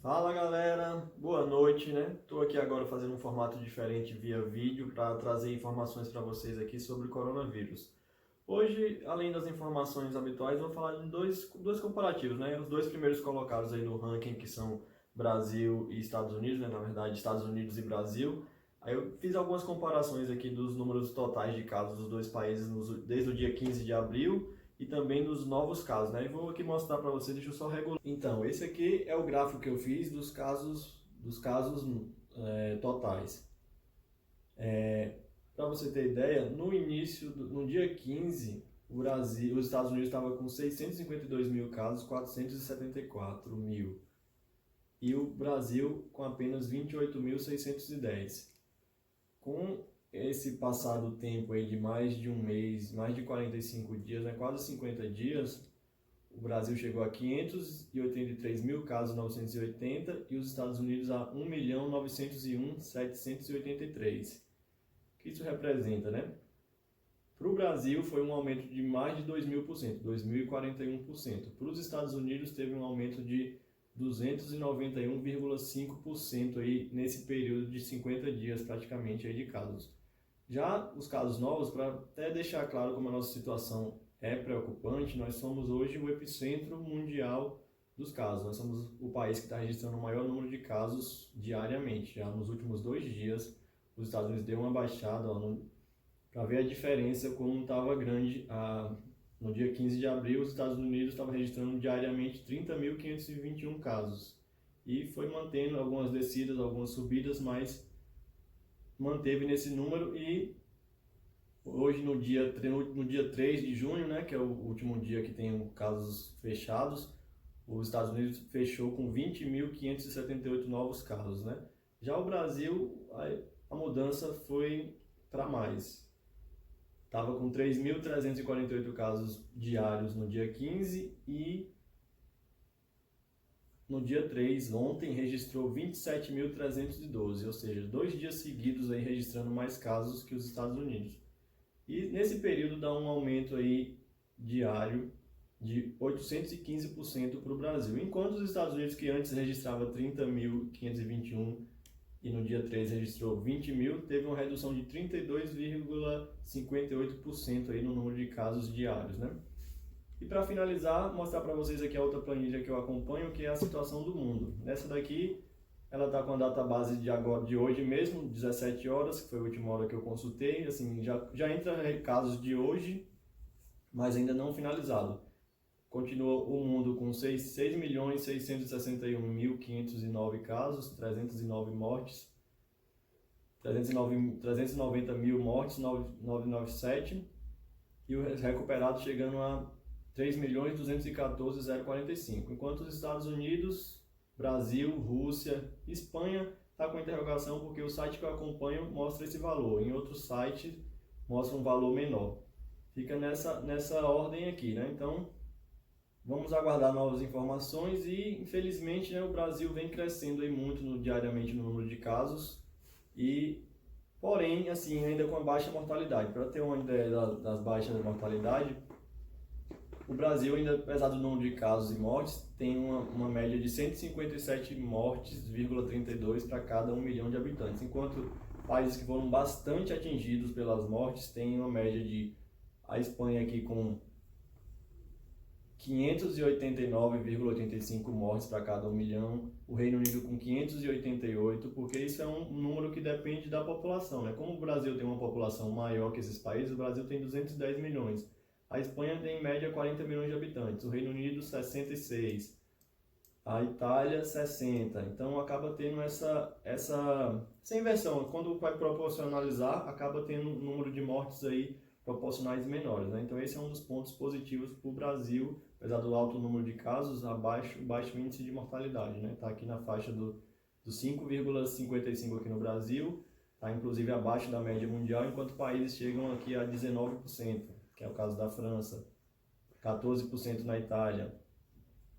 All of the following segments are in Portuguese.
Fala galera, boa noite, né? Estou aqui agora fazendo um formato diferente via vídeo para trazer informações para vocês aqui sobre o coronavírus. Hoje, além das informações habituais, vou falar de dois comparativos, né? Os dois primeiros colocados aí no ranking, que são Brasil e Estados Unidos, né? Na verdade, Estados Unidos e Brasil. Aí eu fiz algumas comparações aqui dos números totais de casos dos dois países desde o dia 15 de abril e também dos novos casos, né? E vou aqui mostrar para vocês, deixa eu só regular. Então, esse aqui é o gráfico que eu fiz dos casos totais. Para você ter ideia, no dia 15, os Estados Unidos estavam com 652 mil casos, 474 mil. E o Brasil com apenas 28.610. Com esse passado tempo aí de mais de um mês, mais de 45 dias, né, quase 50 dias, o Brasil chegou a 583 mil casos, 980, e os Estados Unidos a 1.901.783. O que isso representa, né? Para o Brasil foi um aumento de mais de 2.000%, 2.041%. Para os Estados Unidos teve um aumento de 291,5% aí nesse período de 50 dias praticamente aí de casos. Já os casos novos, para até deixar claro como a nossa situação é preocupante, nós somos hoje o epicentro mundial dos casos. Nós somos o país que está registrando o maior número de casos diariamente. Já nos últimos 2 dias, os Estados Unidos deu uma baixada para ver a diferença como estava grande. No dia 15 de abril, os Estados Unidos estavam registrando diariamente 30.521 casos. E foi mantendo algumas descidas, algumas subidas, mas manteve nesse número. E hoje, no dia 3 de junho, né, que é o último dia que tem casos fechados, os Estados Unidos fechou com 20.578 novos casos, né? Já o Brasil, a mudança foi para mais. Estava com 3.348 casos diários no dia 15 e no dia 3, ontem, registrou 27.312, ou seja, 2 dias seguidos aí registrando mais casos que os Estados Unidos. E nesse período dá um aumento aí diário de 815% para o Brasil, enquanto os Estados Unidos, que antes registrava 30.521 e no dia 3 registrou 20 mil, teve uma redução de 32,58% aí no número de casos diários, né? E para finalizar, mostrar para vocês aqui a outra planilha que eu acompanho, que é a situação do mundo. Nessa daqui, ela está com a data base de hoje mesmo, 17 horas, que foi a última hora que eu consultei. Assim, já entra casos de hoje, mas ainda não finalizado. Continua o mundo com 6.661.509 casos, 309 mortes, 390 mil mortes, 997, e os recuperados chegando a 3.214.045. Enquanto os Estados Unidos, Brasil, Rússia, Espanha está com interrogação, porque o site que eu acompanho mostra esse valor, em outros sites mostra um valor menor. Fica nessa ordem aqui, né? Então, vamos aguardar novas informações e, infelizmente, né, o Brasil vem crescendo aí muito diariamente no número de casos, porém, assim, ainda com a baixa mortalidade. Para ter uma ideia das baixas da mortalidade, o Brasil, ainda, apesar do número de casos e mortes, tem uma média de 157 mortes,32 para cada 1 milhão de habitantes, enquanto países que foram bastante atingidos pelas mortes têm uma média de a Espanha aqui com 589,85 mortes para cada 1 milhão, o Reino Unido com 588, porque isso é um número que depende da população, né? Como o Brasil tem uma população maior que esses países, o Brasil tem 210 milhões. A Espanha tem em média 40 milhões de habitantes, o Reino Unido 66, a Itália 60. Então acaba tendo essa inversão. Quando vai proporcionalizar, acaba tendo um número de mortes aí proporcionais menores, né? Então esse é um dos pontos positivos para o Brasil, apesar do alto número de casos, baixo índice de mortalidade, né? Está aqui na faixa do 5,55 aqui no Brasil, está inclusive abaixo da média mundial, enquanto países chegam aqui a 19%, que é o caso da França, 14% na Itália.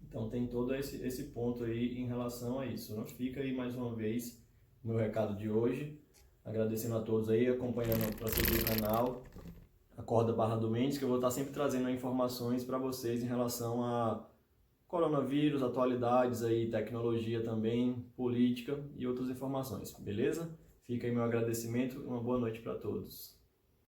Então tem todo esse ponto aí em relação a isso, né? Fica aí mais uma vez o meu recado de hoje, agradecendo a todos aí, acompanhando para seguir o canal, Acorda Barra do Mendes, que eu vou estar sempre trazendo informações para vocês em relação coronavírus, atualidades aí, tecnologia também, política e outras informações, beleza? Fica aí meu agradecimento e uma boa noite para todos.